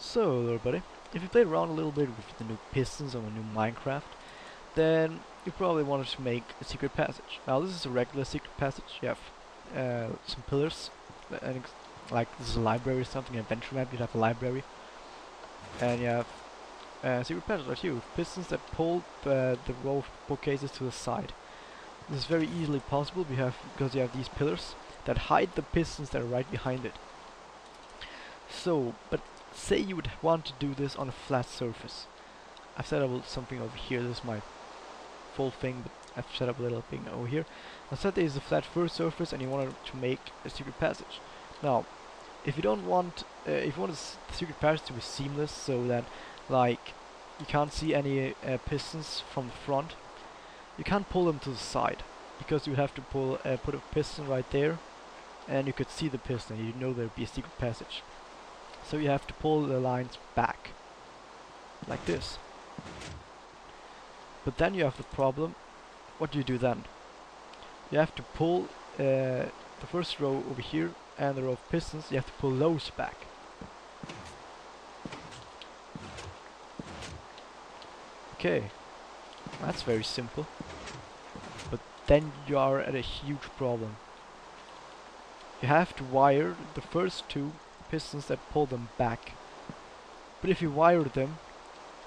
So, everybody, if you played around a little bit with the new pistons on the new Minecraft, then you probably wanted to make a secret passage. Now, this is a regular secret passage. You have some pillars, and like this is a library or something, an adventure map. You'd have a library, and you have a secret passage right here with pistons that pull the row of bookcases to the side. This is very easily possible because you have these pillars that hide the pistons that are right behind it. So, but say you would want to do this on a flat surface. I've set up something over here. This is my full thing, but I've set up a little thing over here. Now, set there is a flat first surface, and you want to make a secret passage. Now, if you don't want, if you want the secret passage to be seamless, so that like you can't see any pistons from the front, you can't pull them to the side because you have to put a piston right there, and you could see the piston. You know there'd be a secret passage. So you have to pull the lines back, like this. But then you have the problem, what do you do then? You have to pull the first row over here and the row of pistons, you have to pull those back. Okay, that's very simple. But then you are at a huge problem. You have to wire the first two pistons that pull them back. But if you wire them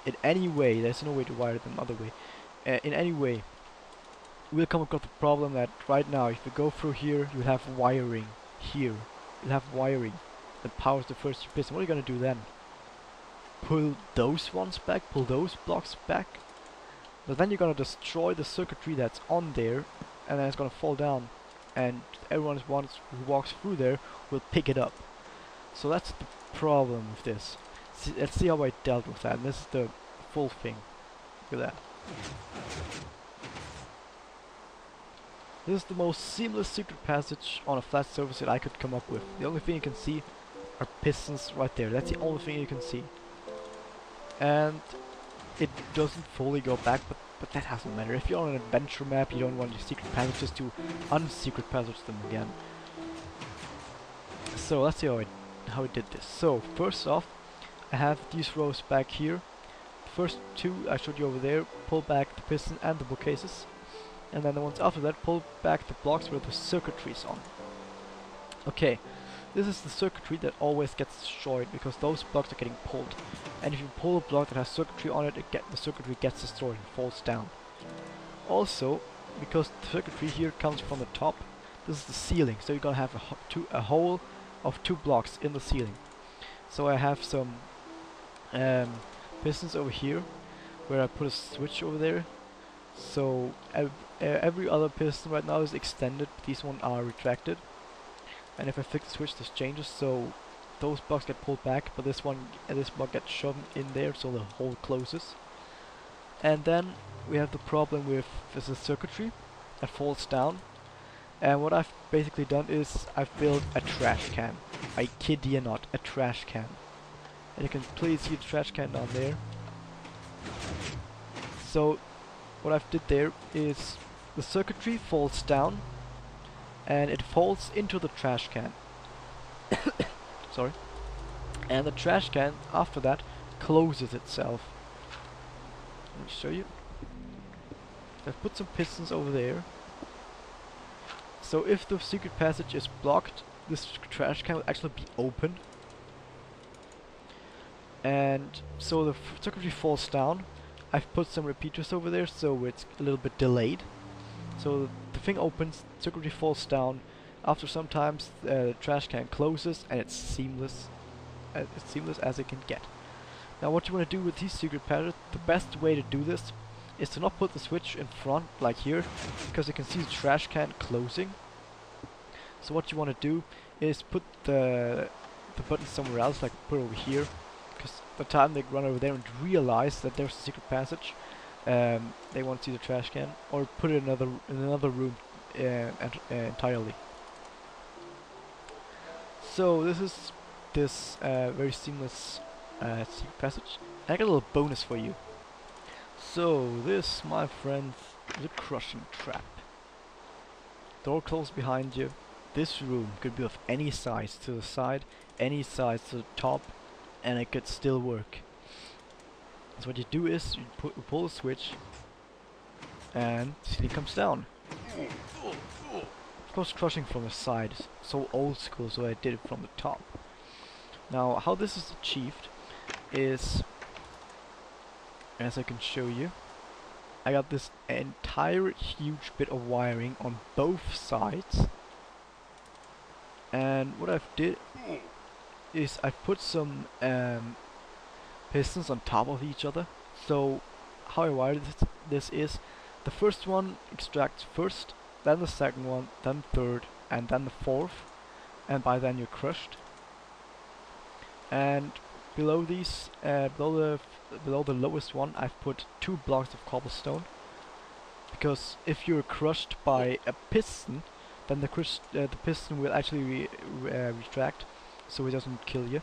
in any way, there's no way to wire them other way. In any way, we'll come across the problem that right now, if you go through here, you'll have wiring here. You'll have wiring that powers the first two pistons. What are you gonna do then? Pull those ones back? Pull those blocks back? But then you're gonna destroy the circuitry that's on there, and then it's gonna fall down, and everyone who walks through there will pick it up. So that's the problem with this. Let's see how I dealt with that. And this is the full thing. Look at that. This is the most seamless secret passage on a flat surface that I could come up with. The only thing you can see are pistons right there. That's the only thing you can see. And it doesn't fully go back, but that doesn't matter. If you're on an adventure map, you don't want your secret passages to unsecret passage them again. So let's see how I did this. So first off, I have these rows back here. The first two I showed you over there, pull back the piston and the bookcases, and then the ones after that pull back the blocks where the circuitry is on. Okay, this is the circuitry that always gets destroyed because those blocks are getting pulled, and if you pull a block that has circuitry on it, the circuitry gets destroyed and falls down. Also, because the circuitry here comes from the top, this is the ceiling, so you're gonna have a hole of 2 blocks in the ceiling. So I have some pistons over here where I put a switch over there. So every other piston right now is extended, but these ones are retracted. And if I flick the switch, this changes, so those blocks get pulled back, but this block gets shoved in there, so the hole closes. And then we have the problem with this circuitry that falls down. And what I've basically done is I've built a trash can. I kid you not, a trash can. And you can clearly see the trash can down there. So what I've did there is the circuitry falls down and it falls into the trash can. Sorry. And the trash can after that closes itself. Let me show you. I've put some pistons over there. So if the secret passage is blocked, this trash can will actually be open. And so the circuitry falls down. I've put some repeaters over there so it's a little bit delayed. So the thing opens, circuitry falls down. After some time, the trash can closes and it's seamless. It's seamless as it can get. Now what you want to do with these secret passages, the best way to do this is to not put the switch in front like here, because you can see the trash can closing. So what you want to do is put the button somewhere else, like put it over here, because by the time they run over there and realize that there's a secret passage, they won't see the trash can, or put it in another room entirely. So this is this very seamless secret passage. And I got a little bonus for you. So this, my friends, is a crushing trap. Door closed behind you. This room could be of any size to the side, any size to the top, and it could still work. So what you do is you pull the switch, and the ceiling comes down. Of course, crushing from the side is so old school, so I did it from the top. Now, how this is achieved is, as I can show you, I got this entire huge bit of wiring on both sides, and what I've did is I've put some pistons on top of each other. So how I wired this is, the first one extracts first, then the second one, then third, and then the fourth, and by then you're crushed. And below these, below the lowest one, I've put 2 blocks of cobblestone, because if you're crushed by a piston, then the piston will actually retract, so it doesn't kill you.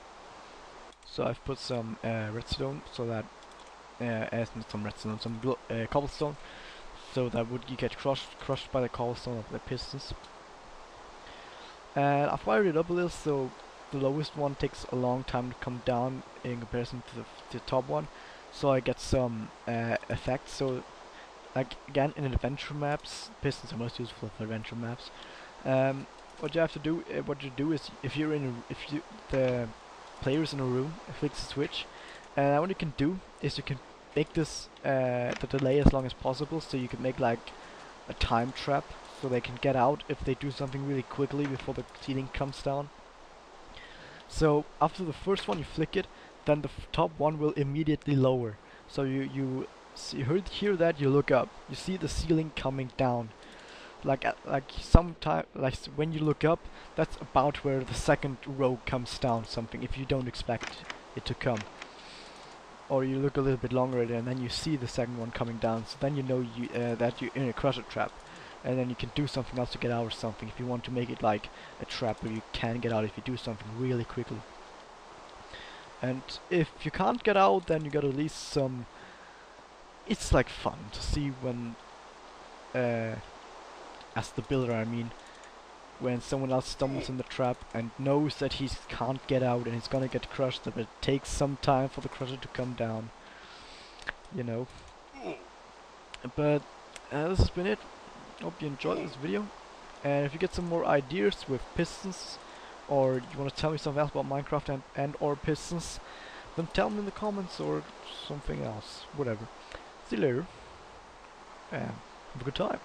So I've put some redstone, so that some redstone, some cobblestone, so that you get crushed by the cobblestone of the pistons. And I've wired it up a little, so the lowest one takes a long time to come down in comparison to the top one, so I get some effects. So, like again, in adventure maps, pistons are most useful for adventure maps. What you have to do, is if the player's in a room, flick the switch, and what you can do is you can make this the delay as long as possible, so you can make like a time trap, so they can get out if they do something really quickly before the ceiling comes down. So after the first one you flick it, then the top one will immediately lower. So you hear that, you look up, you see the ceiling coming down. Like when you look up, that's about where the second row comes down, something, if you don't expect it to come. Or you look a little bit longer and then you see the second one coming down, so then you know that you're in a crusher trap. And then you can do something else to get out or something, if you want to make it like a trap where you can get out if you do something really quickly. And if you can't get out, then you got at least some... It's like fun to see when... as the builder, I mean, when someone else stumbles in the trap and knows that he can't get out and he's gonna get crushed, but it takes some time for the crusher to come down, you know. But this has been it. Hope you enjoyed this video, and if you get some more ideas with pistons, or you want to tell me something else about Minecraft and or pistons, then tell me in the comments, or something else, whatever. See you later, and have a good time.